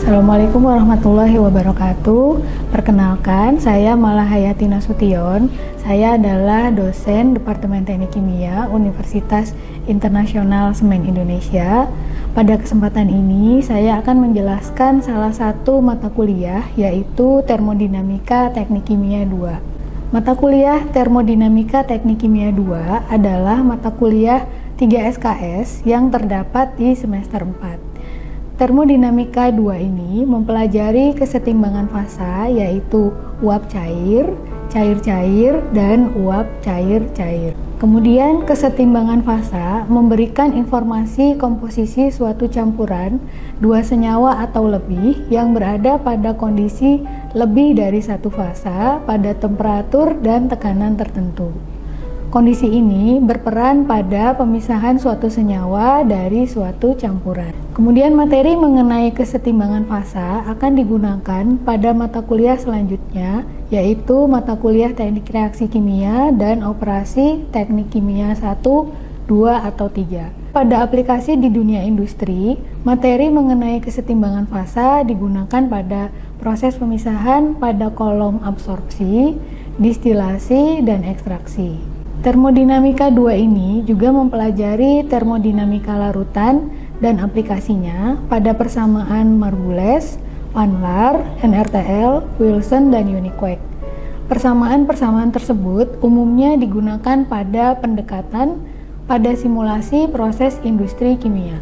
Assalamualaikum warahmatullahi wabarakatuh. Perkenalkan, saya Malahayati Nasution. Saya adalah dosen Departemen Teknik Kimia Universitas Internasional Semen Indonesia. Pada kesempatan ini, saya akan menjelaskan salah satu mata kuliah, yaitu Termodinamika Teknik Kimia 2. Mata kuliah Termodinamika Teknik Kimia 2 adalah mata kuliah 3 SKS yang terdapat di semester 4. Termodinamika 2 ini mempelajari kesetimbangan fasa, yaitu uap cair, cair-cair, dan uap cair-cair. Kemudian kesetimbangan fasa memberikan informasi komposisi suatu campuran dua senyawa atau lebih yang berada pada kondisi lebih dari satu fasa pada temperatur dan tekanan tertentu. Kondisi ini berperan pada pemisahan suatu senyawa dari suatu campuran. Kemudian materi mengenai kesetimbangan fasa akan digunakan pada mata kuliah selanjutnya, yaitu mata kuliah Teknik Reaksi Kimia dan Operasi Teknik Kimia 1, 2, atau 3. Pada aplikasi di dunia industri, materi mengenai kesetimbangan fasa digunakan pada proses pemisahan pada kolom absorpsi, distilasi, dan ekstraksi. Termodinamika 2 ini juga mempelajari termodinamika larutan dan aplikasinya pada persamaan Margules, Van Laar, NRTL, Wilson, dan Uniquark. Persamaan-persamaan tersebut umumnya digunakan pada pendekatan pada simulasi proses industri kimia.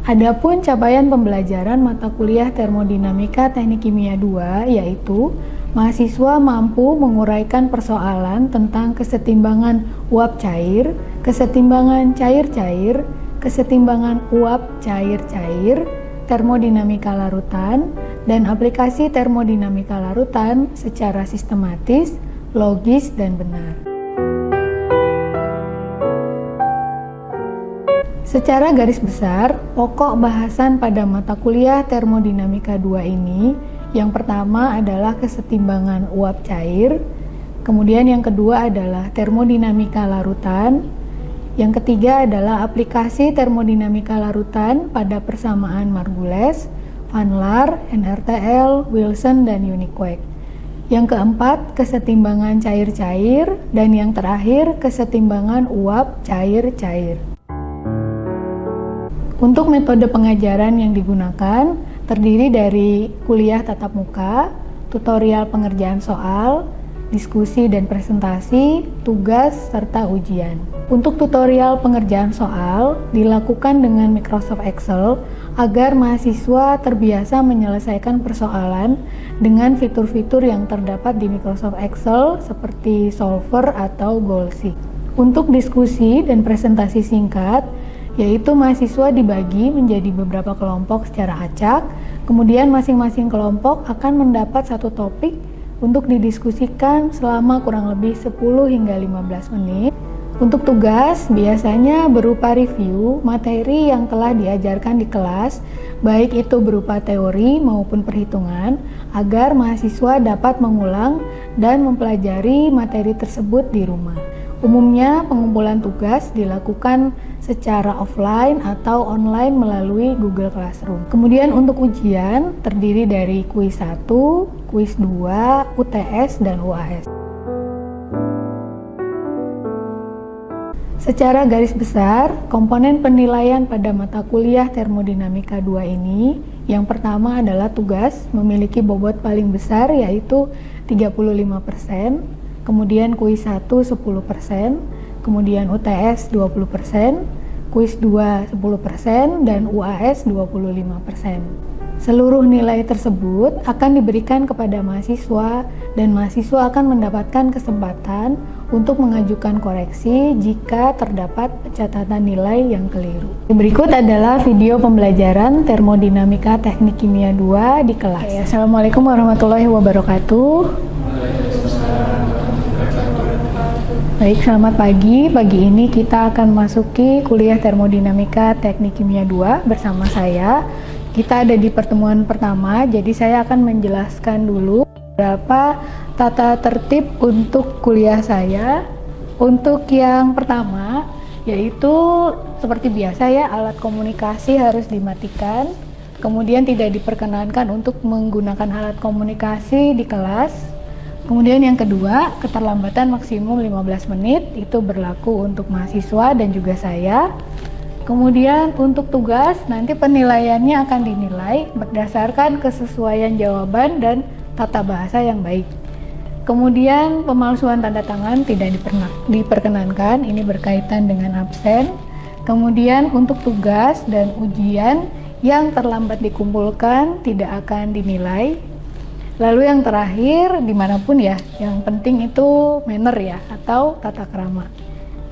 Adapun capaian pembelajaran mata kuliah Termodinamika Teknik Kimia 2 yaitu mahasiswa mampu menguraikan persoalan tentang kesetimbangan uap cair, kesetimbangan cair-cair, kesetimbangan uap cair-cair, termodinamika larutan, dan aplikasi termodinamika larutan secara sistematis, logis, dan benar. Secara garis besar, pokok bahasan pada mata kuliah Termodinamika 2 ini yang pertama adalah kesetimbangan uap cair, kemudian yang kedua adalah termodinamika larutan, yang ketiga adalah aplikasi termodinamika larutan pada persamaan Margules, Van Laar, NRTL, Wilson, dan Uniquark. Yang keempat, kesetimbangan cair-cair, dan yang terakhir, kesetimbangan uap cair-cair. Untuk metode pengajaran yang digunakan terdiri dari kuliah tatap muka, tutorial pengerjaan soal, diskusi dan presentasi, tugas, serta ujian. Untuk tutorial pengerjaan soal dilakukan dengan Microsoft Excel agar mahasiswa terbiasa menyelesaikan persoalan dengan fitur-fitur yang terdapat di Microsoft Excel seperti Solver atau Goalseek. Untuk diskusi dan presentasi singkat, yaitu mahasiswa dibagi menjadi beberapa kelompok secara acak, kemudian masing-masing kelompok akan mendapat satu topik untuk didiskusikan selama kurang lebih 10 hingga 15 menit. Untuk tugas, biasanya berupa review materi yang telah diajarkan di kelas, baik itu berupa teori maupun perhitungan, agar mahasiswa dapat mengulang dan mempelajari materi tersebut di rumah. Umumnya, pengumpulan tugas dilakukan secara offline atau online melalui Google Classroom. Kemudian untuk ujian terdiri dari kuis 1, kuis 2, UTS, dan UAS. Secara garis besar, komponen penilaian pada mata kuliah Termodinamika 2 ini, yang pertama adalah tugas memiliki bobot paling besar yaitu 35%, kemudian kuis 1 10%, kemudian UTS 20%, kuis 2 10%, dan UAS 25%. Seluruh nilai tersebut akan diberikan kepada mahasiswa dan mahasiswa akan mendapatkan kesempatan untuk mengajukan koreksi jika terdapat pencatatan nilai yang keliru. Berikut adalah video pembelajaran Termodinamika Teknik Kimia 2 di kelas. Assalamualaikum warahmatullahi wabarakatuh. Baik, selamat pagi. Pagi ini kita akan masuki kuliah Termodinamika Teknik Kimia 2 bersama saya. Kita ada di pertemuan pertama, jadi saya akan menjelaskan dulu beberapa tata tertib untuk kuliah saya. Untuk yang pertama, yaitu seperti biasa ya, alat komunikasi harus dimatikan, kemudian tidak diperkenankan untuk menggunakan alat komunikasi di kelas. Kemudian yang kedua, keterlambatan maksimum 15 menit, itu berlaku untuk mahasiswa dan juga saya. Kemudian untuk tugas, nanti penilaiannya akan dinilai berdasarkan kesesuaian jawaban dan tata bahasa yang baik. Kemudian pemalsuan tanda tangan tidak diperkenankan, ini berkaitan dengan absen. Kemudian untuk tugas dan ujian yang terlambat dikumpulkan tidak akan dinilai. Lalu yang terakhir, dimanapun ya, yang penting itu manner ya, atau tata krama.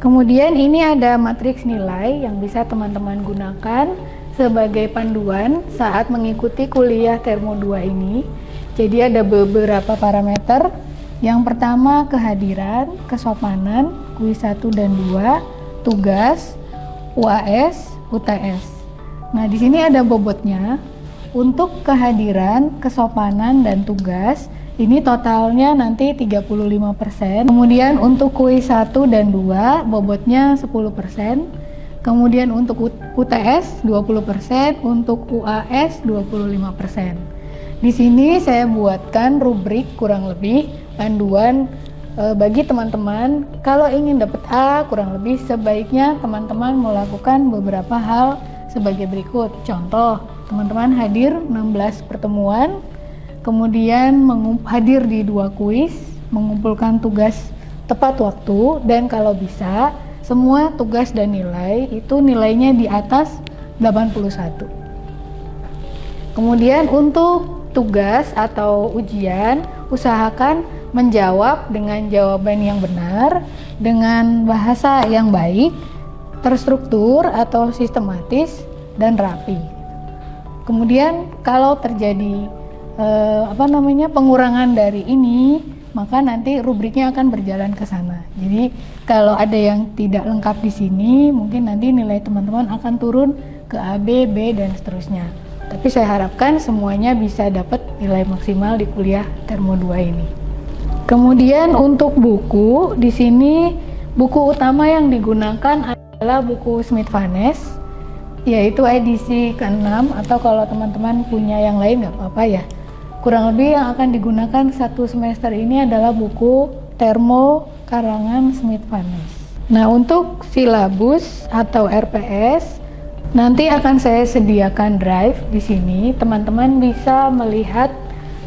Kemudian ini ada matriks nilai yang bisa teman-teman gunakan sebagai panduan saat mengikuti kuliah Termo 2 ini. Jadi ada beberapa parameter. Yang pertama kehadiran, kesopanan, kuis 1 dan 2, tugas, UAS, UTS. Nah, di sini ada bobotnya. Untuk kehadiran, kesopanan dan tugas, ini totalnya nanti 35%. Kemudian untuk kuis 1 dan 2, bobotnya 10%. Kemudian untuk UTS 20%, untuk UAS 25%. Di sini saya buatkan rubrik kurang lebih panduan bagi teman-teman kalau ingin dapat A kurang lebih sebaiknya teman-teman melakukan beberapa hal sebagai berikut. Contoh, teman-teman hadir 16 pertemuan, kemudian hadir di 2 kuis, mengumpulkan tugas tepat waktu, dan kalau bisa semua tugas dan nilai itu nilainya di atas 81. Kemudian untuk tugas atau ujian, usahakan menjawab dengan jawaban yang benar, dengan bahasa yang baik, terstruktur atau sistematis, dan rapi. Kemudian kalau terjadi pengurangan dari ini, maka nanti rubriknya akan berjalan ke sana. Jadi kalau ada yang tidak lengkap di sini, mungkin nanti nilai teman-teman akan turun ke A, B, B, dan seterusnya. Tapi saya harapkan semuanya bisa dapat nilai maksimal di kuliah Termo 2 ini. Kemudian untuk buku, di sini buku utama yang digunakan adalah buku Smith-Vanes, yaitu edisi ke-6, atau kalau teman-teman punya yang lain nggak apa-apa ya. Kurang lebih yang akan digunakan satu semester ini adalah buku Termo karangan Smith-Vanes. Nah, untuk silabus atau RPS, nanti akan saya sediakan drive di sini. Teman-teman bisa melihat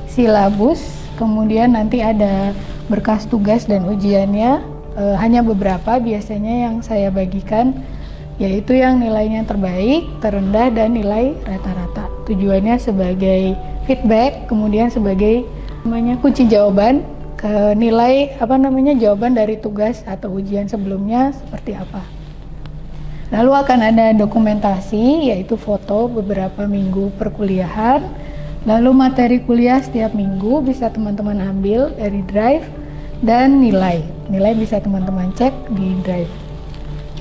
silabus, kemudian nanti ada berkas tugas dan ujiannya. Hanya beberapa biasanya yang saya bagikan, yaitu yang nilainya terbaik, terendah, dan nilai rata-rata. Tujuannya sebagai feedback, kemudian sebagai kunci jawaban ke nilai jawaban dari tugas atau ujian sebelumnya seperti apa. Lalu akan ada dokumentasi, yaitu foto beberapa minggu perkuliahan. Lalu materi kuliah setiap minggu bisa teman-teman ambil dari drive, dan nilai bisa teman-teman cek di drive.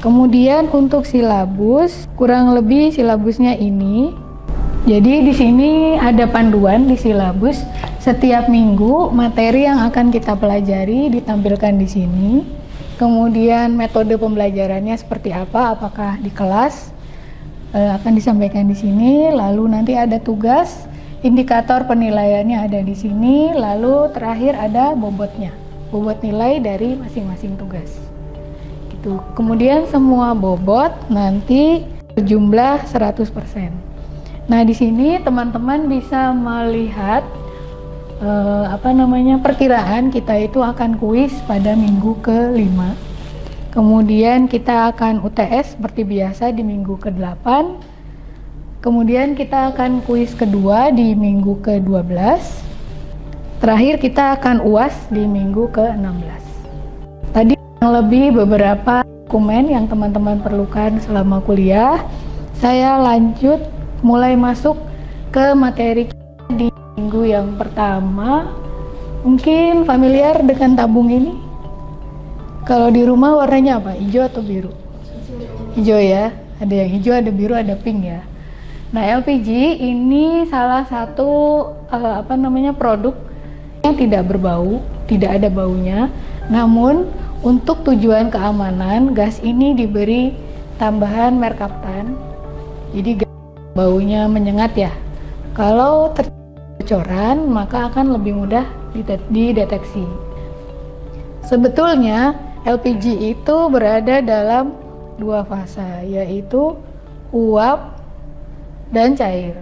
Kemudian untuk silabus, kurang lebih silabusnya ini. Jadi di sini ada panduan di silabus. Setiap minggu materi yang akan kita pelajari ditampilkan di sini. Kemudian metode pembelajarannya seperti apa, apakah di kelas, akan disampaikan di sini. Lalu nanti ada tugas, indikator penilaiannya ada di sini. Lalu terakhir ada bobotnya, bobot nilai dari masing-masing tugas. Gitu. Kemudian semua bobot nanti berjumlah 100%. Nah, di sini teman-teman bisa melihat perkiraan kita itu akan kuis pada minggu ke-5. Kemudian kita akan UTS seperti biasa di minggu ke-8. Kemudian kita akan kuis kedua di minggu ke-12. Terakhir kita akan UAS di minggu ke-16. Tadi lebih beberapa dokumen yang teman-teman perlukan selama kuliah. Saya lanjut mulai masuk ke materi di minggu yang pertama. Mungkin familiar dengan tabung ini? Kalau di rumah warnanya apa? Hijau atau biru? Hijau ya. Ada yang hijau, ada biru, ada pink ya. Nah, LPG ini salah satu produk yang tidak berbau, tidak ada baunya. Namun Untuk tujuan keamanan, gas ini diberi tambahan merkaptan. Jadi baunya menyengat ya. Kalau bocoran maka akan lebih mudah dideteksi. Sebetulnya LPG itu berada dalam dua fase, yaitu uap dan cair.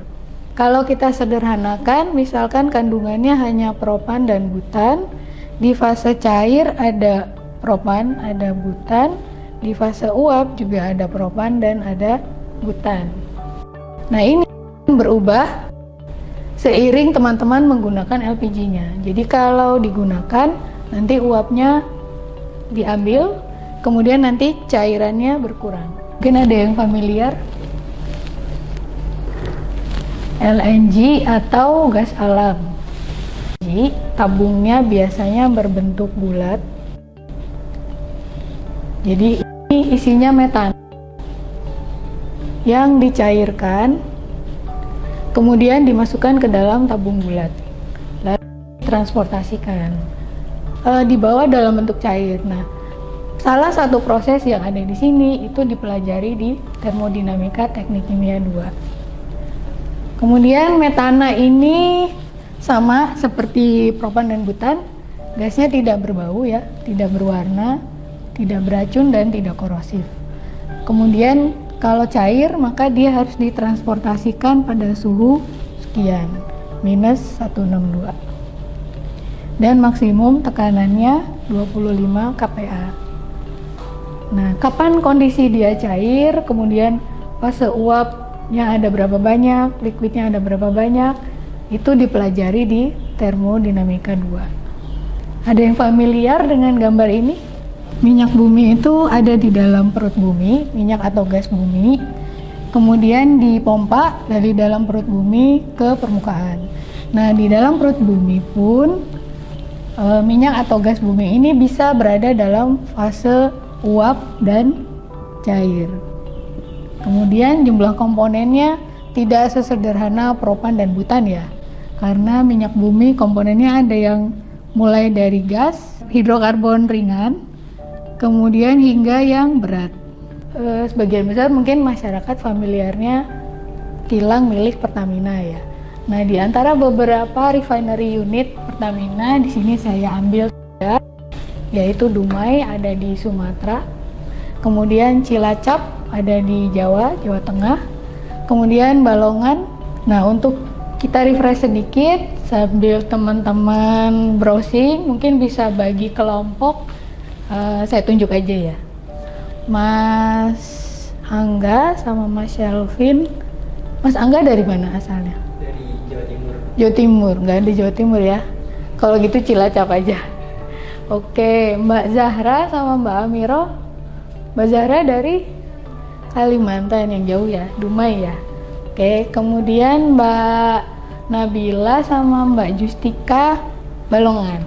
Kalau kita sederhanakan, misalkan kandungannya hanya propan dan butan, di fase cair ada propan, ada butan, di fase uap juga ada propan dan ada butan. Nah, ini berubah seiring teman-teman menggunakan LPG-nya. Jadi kalau digunakan, nanti uapnya diambil, kemudian nanti cairannya berkurang. Mungkin ada yang familiar LNG atau gas alam. Jadi tabungnya biasanya berbentuk bulat. Jadi ini isinya metan yang dicairkan, kemudian dimasukkan ke dalam tabung bulat, lalu ditransportasikan, dibawa dalam bentuk cair. Nah, salah satu proses yang ada di sini itu dipelajari di termodinamika teknik kimia 2. Kemudian metana ini sama seperti propan dan butan, gasnya tidak berbau ya, tidak berwarna, tidak beracun dan tidak korosif. Kemudian kalau cair maka dia harus ditransportasikan pada suhu sekian, minus 162. Dan maksimum tekanannya 25 kPa. Nah, kapan kondisi dia cair, kemudian fase uapnya ada berapa banyak, liquidnya ada berapa banyak, itu dipelajari di termodinamika 2. Ada yang familiar dengan gambar ini? Minyak bumi itu ada di dalam perut bumi, minyak atau gas bumi, kemudian dipompa dari dalam perut bumi ke permukaan. Nah, di dalam perut bumi pun minyak atau gas bumi ini bisa berada dalam fase uap dan cair. Kemudian jumlah komponennya tidak sesederhana propan dan butan ya, karena minyak bumi komponennya ada yang mulai dari gas, hidrokarbon ringan, kemudian hingga yang berat. Sebagian besar mungkin masyarakat familiarnya kilang milik Pertamina ya. Nah, di antara beberapa refinery unit Pertamina di sini saya ambil yaitu Dumai ada di Sumatera, kemudian Cilacap ada di Jawa Tengah, kemudian Balongan. Nah, untuk kita refresh sedikit sambil teman-teman browsing, mungkin bisa bagi kelompok. Saya tunjuk aja ya, Mas Angga sama Mas Shelvin. Mas Angga dari mana asalnya? Dari Jawa Timur. Jawa Timur, nggak ada Jawa Timur ya. Kalau gitu Cilacap aja. Oke, Mbak Zahra sama Mbak Amiro. Mbak Zahra dari Kalimantan yang jauh ya, Dumai ya. Oke, kemudian Mbak Nabila sama Mbak Justika Balongan.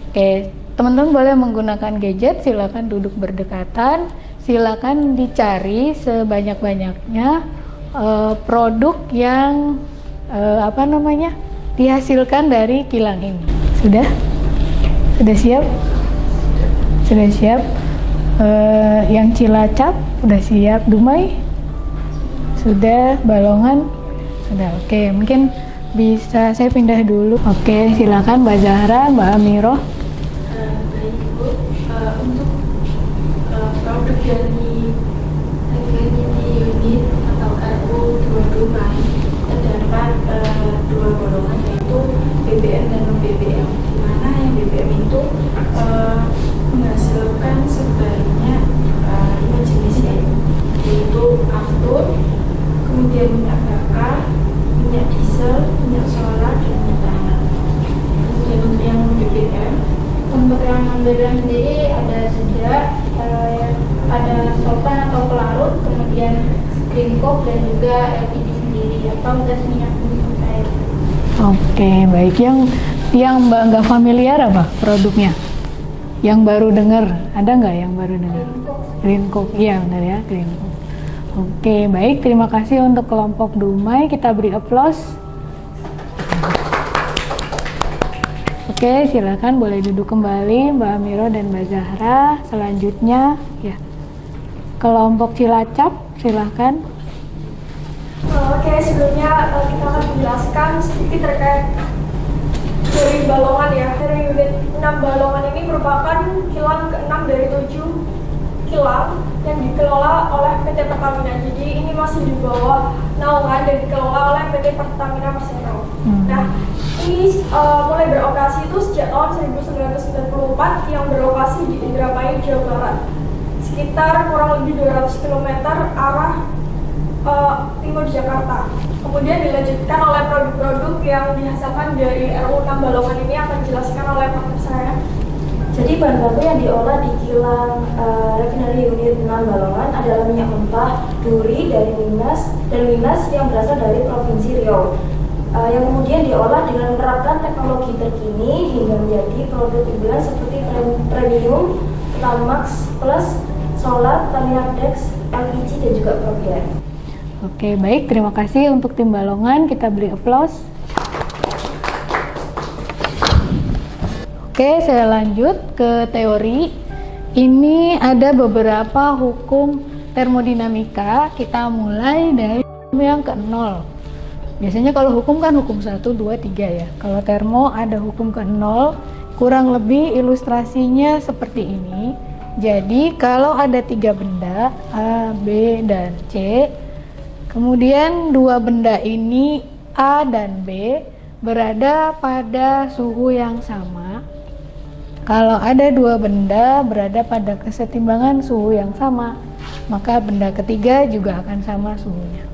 Oke, teman-teman boleh menggunakan gadget, silakan duduk berdekatan, silakan dicari sebanyak-banyaknya produk yang dihasilkan dari kilang ini. Sudah siap? Sudah siap? Yang Cilacap udah siap, Dumai sudah, Balongan sudah. Oke, mungkin bisa saya pindah dulu. Oke, silakan Mbak Zahra, Mbak Amiro. Baik Bu, untuk produk dari teknik unit atau RU2 Dumai terdapat dua golongan, yaitu BBM dan non-BBM, di mana yang BBM itu menghasilkan sebanyak 5 jenis, yaitu aftur, kemudian minyak bakar, minyak diesel, minyak solar, dan minyak tanah. Kemudian untuk yang BBM, untuk yang BBM sendiri ada sejak ada solvan atau pelarut, kemudian green coke, dan juga LPG sendiri atau gas minyak bumi cair. Oke, baik. Yang Mbak nggak familiar apa produknya? Yang baru dengar, ada nggak yang baru dengar? Green coke, iya benar ya, green coke. Oke, baik. Terima kasih untuk kelompok Dumai. Kita beri aplaus. Oke, silakan boleh duduk kembali Mbak Amiro dan Mbak Zahra. Selanjutnya ya, kelompok Cilacap, silakan. Oke, sebelumnya kita akan menjelaskan sedikit terkait dari balongan ya. Dari unit 6 balongan ini merupakan kilang ke-6 dari 7 kilang yang dikelola oleh PT Pertamina. Jadi ini masih di bawah naungan dan dikelola oleh PT Pertamina Persero. Nah, ini mulai beroperasi itu sejak tahun 1994 yang berlokasi di Indramayu, Jawa Barat. Sekitar kurang lebih 200 km arah timur Jakarta. Kemudian dilanjutkan oleh produk-produk yang dihasilkan dari RU 6 balongan ini akan dijelaskan oleh partner saya. Jadi bahan baku yang diolah di kilang refinery unit 6 Balongan adalah minyak mentah, duri dari Minas dan Minas yang berasal dari Provinsi Riau. Yang kemudian diolah dengan menerapkan teknologi terkini hingga menjadi produk unggulan seperti premium, Pertamax Plus, Solar, Pertamina Dex, LPG dan juga Propyet. Oke, baik, terima kasih untuk tim Balongan, kita beri aplaus. Oke, saya lanjut ke teori. Ini ada beberapa hukum termodinamika. Kita mulai dari yang ke-0. Biasanya kalau hukum kan hukum 1, 2, 3 ya. Kalau termo ada hukum ke-0. Kurang lebih ilustrasinya seperti ini. Jadi kalau ada 3 benda A, B, dan C, kemudian 2 benda ini A dan B berada pada suhu yang sama. Kalau ada 2 benda berada pada kesetimbangan suhu yang sama, maka benda ketiga juga akan sama suhunya.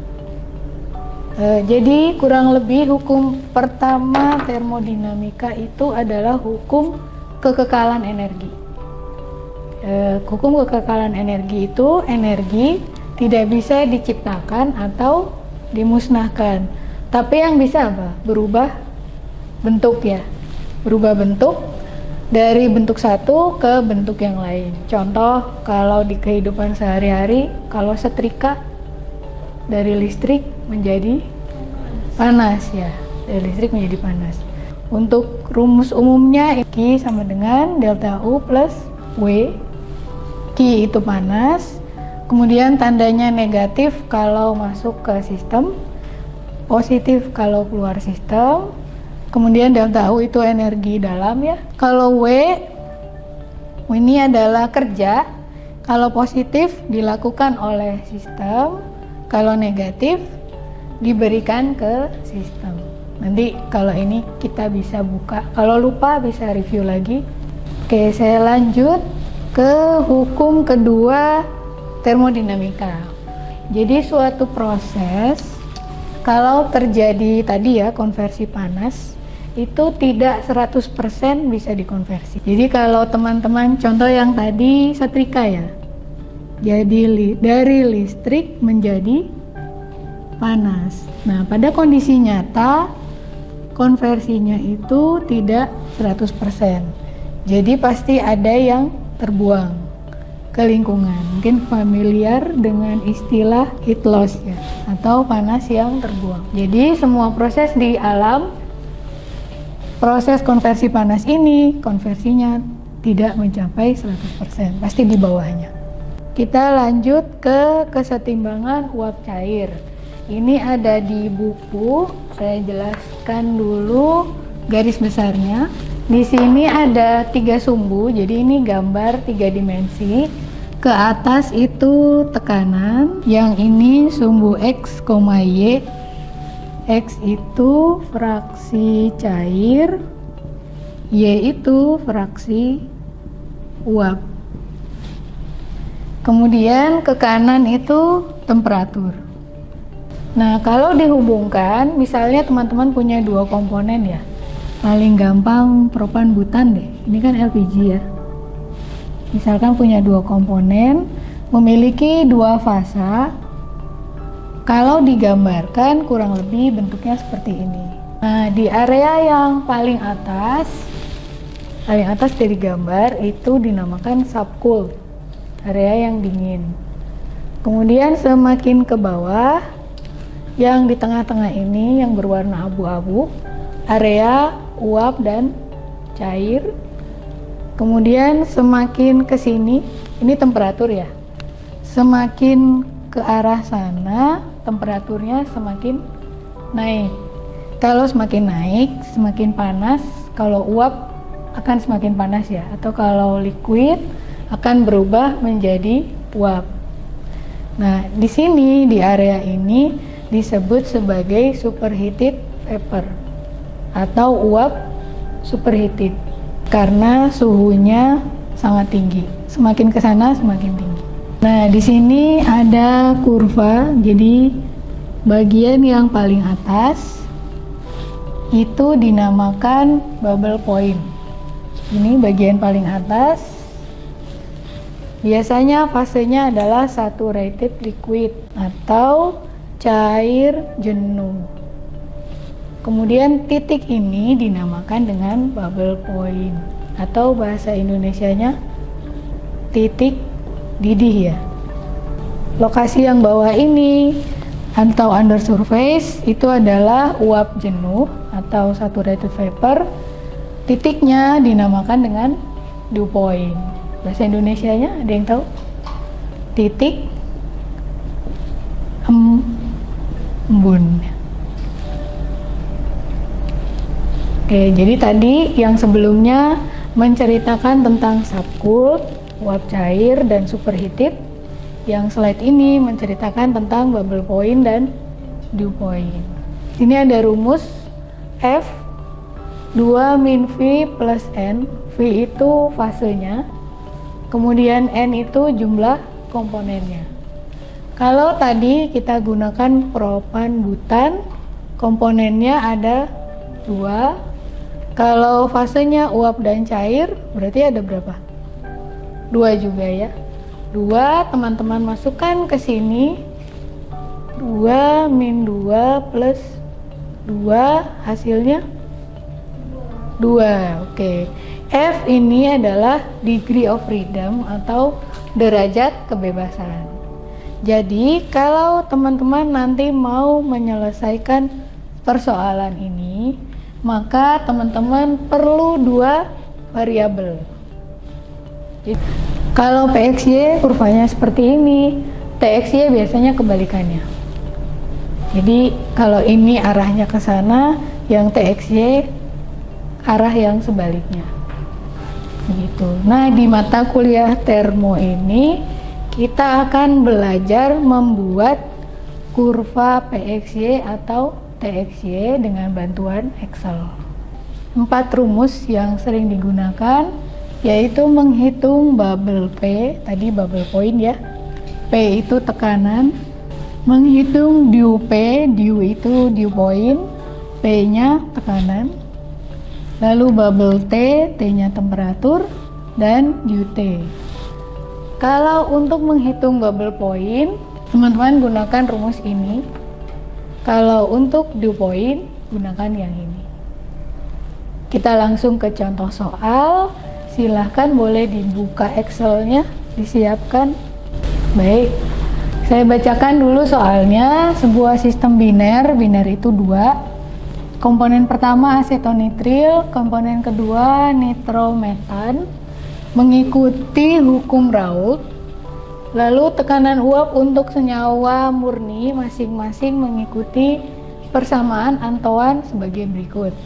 Jadi kurang lebih hukum pertama termodinamika itu adalah hukum kekekalan energi. Hukum kekekalan energi itu energi tidak bisa diciptakan atau dimusnahkan, tapi yang bisa apa? Berubah bentuk ya, berubah bentuk dari bentuk satu ke bentuk yang lain. Contoh, kalau di kehidupan sehari-hari, kalau setrika dari listrik menjadi panas ya, dari listrik menjadi panas. Untuk rumus umumnya, Q sama dengan delta U plus W. Q itu panas, kemudian tandanya negatif kalau masuk ke sistem, positif kalau keluar sistem. Kemudian delta U itu energi dalam ya. Kalau W ini adalah kerja. Kalau positif dilakukan oleh sistem, kalau negatif diberikan ke sistem. Nanti kalau ini kita bisa buka. Kalau lupa bisa review lagi. Oke, saya lanjut ke hukum kedua termodinamika. Jadi suatu proses kalau terjadi tadi ya konversi panas, itu tidak 100% bisa dikonversi. Jadi kalau teman-teman contoh yang tadi setrika ya, jadi dari listrik menjadi panas. Nah, pada kondisi nyata konversinya itu tidak 100%. Jadi pasti ada yang terbuang ke lingkungan. Mungkin familiar dengan istilah heat loss ya, atau panas yang terbuang. Jadi semua proses di alam, proses konversi panas ini, konversinya tidak mencapai 100%, pasti di bawahnya. Kita lanjut ke kesetimbangan uap cair. Ini ada di buku, saya jelaskan dulu garis besarnya. Di sini ada 3 sumbu, jadi ini gambar 3 dimensi. Ke atas itu tekanan, yang ini sumbu X, Y. X itu fraksi cair, Y itu fraksi uap. Kemudian ke kanan itu temperatur. Nah, kalau dihubungkan, misalnya teman-teman punya 2 komponen ya, paling gampang propan butan deh, ini kan LPG ya. Misalkan punya 2 komponen, memiliki 2 fasa. Kalau digambarkan kurang lebih bentuknya seperti ini. Nah, di area yang paling atas dari gambar itu dinamakan subcool, area yang dingin. Kemudian semakin ke bawah, yang di tengah-tengah ini yang berwarna abu-abu, area uap dan cair. Kemudian semakin ke sini, ini temperatur ya. Semakin ke arah sana, temperaturnya semakin naik. Kalau semakin naik, semakin panas. Kalau uap akan semakin panas ya. Atau kalau liquid akan berubah menjadi uap. Nah, di sini di area ini disebut sebagai superheated vapor atau uap superheated karena suhunya sangat tinggi. Semakin ke sana semakin tinggi. Nah, di sini ada kurva. Jadi bagian yang paling atas itu dinamakan bubble point. Ini bagian paling atas. Biasanya fasenya adalah saturated liquid atau cair jenuh. Kemudian titik ini dinamakan dengan bubble point atau bahasa Indonesianya titik didih ya. Lokasi yang bawah ini atau under surface itu adalah uap jenuh atau saturated vapor. Titiknya dinamakan dengan dew point. Bahasa Indonesianya ada yang tahu? Titik embun. Oke, jadi tadi yang sebelumnya menceritakan tentang subcooled, uap cair, dan superheated. Yang slide ini menceritakan tentang bubble point dan dew point. Ini ada rumus F 2 min V plus N. V itu fasenya, kemudian N itu jumlah komponennya. Kalau tadi kita gunakan propan butan, komponennya ada 2. Kalau fasenya uap dan cair, berarti ada berapa? 2 juga ya. 2, teman-teman masukkan ke sini. 2 min 2 plus 2, hasilnya 2. Oke. F ini adalah degree of freedom atau derajat kebebasan. Jadi, kalau teman-teman nanti mau menyelesaikan persoalan ini, maka teman-teman perlu 2 variabel. Kalau PXY kurvanya seperti ini, TXY biasanya kebalikannya. Jadi kalau ini arahnya ke sana, yang TXY arah yang sebaliknya. Begitu. Nah, di mata kuliah termo ini kita akan belajar membuat kurva PXY atau TXY dengan bantuan Excel. 4 rumus yang sering digunakan yaitu menghitung bubble P, tadi bubble point ya. P itu tekanan. Menghitung dew P, dew itu dew point, P-nya tekanan. Lalu bubble T, T-nya temperatur, dan dew T. Kalau untuk menghitung bubble point, teman-teman gunakan rumus ini. Kalau untuk dew point, gunakan yang ini. Kita langsung ke contoh soal. Silahkan boleh dibuka Excel-nya, disiapkan. Baik, saya bacakan dulu soalnya. Sebuah sistem biner, biner itu 2. Komponen pertama asetonitril, komponen kedua nitrometan. Mengikuti hukum Raoult. Lalu tekanan uap untuk senyawa murni masing-masing mengikuti persamaan Antoine sebagai berikut.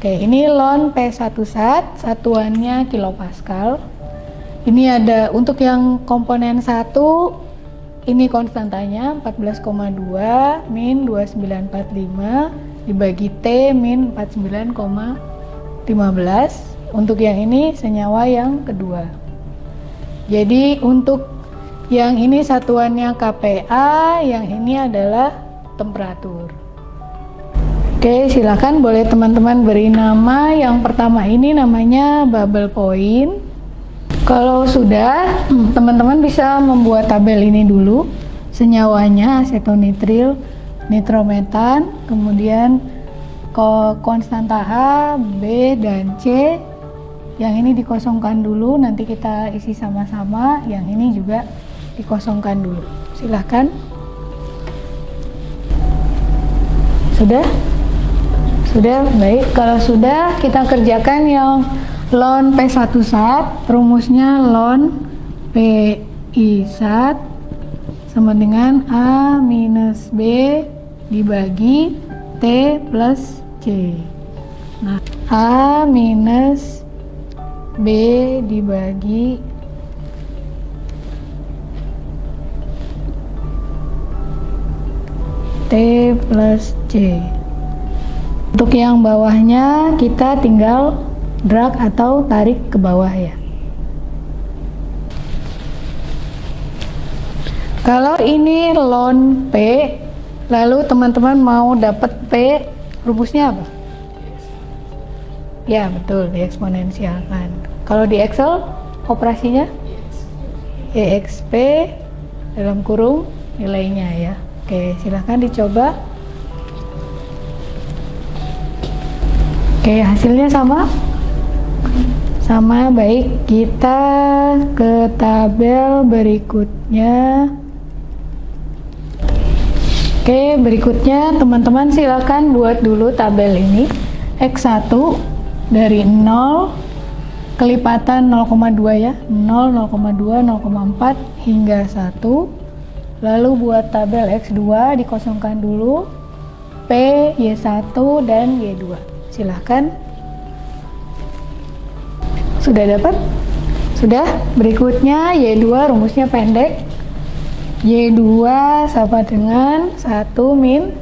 Oke, ini ln P1 sat, satuannya kilopascal. Ini ada untuk yang komponen 1, ini konstantanya 14,2 min 2945 dibagi T min 49,15. Untuk yang ini senyawa yang kedua. Jadi untuk yang ini satuannya kPa, yang ini adalah temperatur. Oke, silakan boleh teman-teman beri nama. Yang pertama ini namanya bubble point. Kalau sudah, teman-teman bisa membuat tabel ini dulu. Senyawanya asetonitril, nitrometan, kemudian konstanta H, B, dan C. Yang ini dikosongkan dulu, nanti kita isi sama-sama. Yang ini juga dikosongkan dulu. Silahkan. Sudah? Sudah, baik. Kalau sudah, kita kerjakan yang ln P1 sat. Rumusnya ln PI sat sama dengan A minus B dibagi T plus C. Nah, A minus B dibagi T plus C. Untuk yang bawahnya kita tinggal drag atau tarik ke bawah ya. Kalau ini ln P, lalu teman-teman mau dapat P, rumusnya apa? Ya betul, dieksponensial kan. Kalau di Excel operasinya EXP dalam kurung nilainya ya. Oke, silahkan dicoba. Oke, hasilnya sama? Sama, baik. Kita ke tabel berikutnya. Oke, berikutnya teman-teman silakan buat dulu tabel ini. X1 dari 0 kelipatan 0,2 ya. 0, 0,2, 0,4 hingga 1. Lalu buat tabel X2 dikosongkan dulu. P, Y1 dan Y2. Silahkan. Sudah dapat? Sudah. Berikutnya Y2 rumusnya pendek. Y2 sama dengan 1 min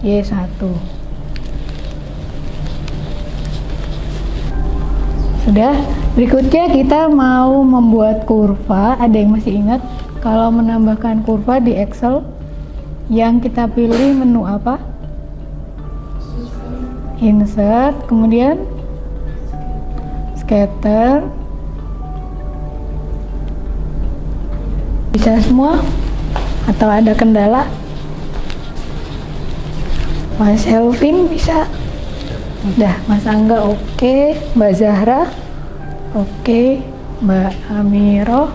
Y1. Sudah. Berikutnya kita mau membuat kurva. Ada yang masih ingat kalau menambahkan kurva di Excel yang kita pilih menu apa? Insert, kemudian scatter. Bisa semua? Atau ada kendala? Mas Helvin bisa? Udah, Mas Angga oke, Mbak Zahra oke, Mbak Amiro,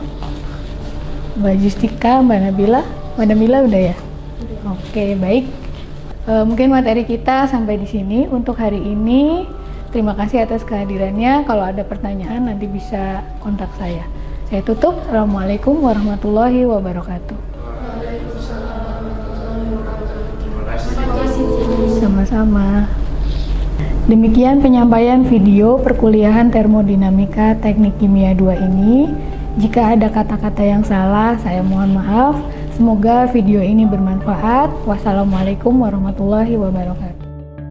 Mbak Justika, Mbak Nabila. Mbak Nabila udah ya? Oke, baik. Mungkin materi kita sampai di sini untuk hari ini. Terima kasih atas kehadirannya. Kalau ada pertanyaan nanti bisa kontak saya. Saya tutup. Assalamualaikum warahmatullahi wabarakatuh. Sama-sama. Demikian penyampaian video perkuliahan termodinamika teknik kimia 2 ini. Jika ada kata-kata yang salah, saya mohon maaf. Semoga video ini bermanfaat. Wassalamualaikum warahmatullahi wabarakatuh.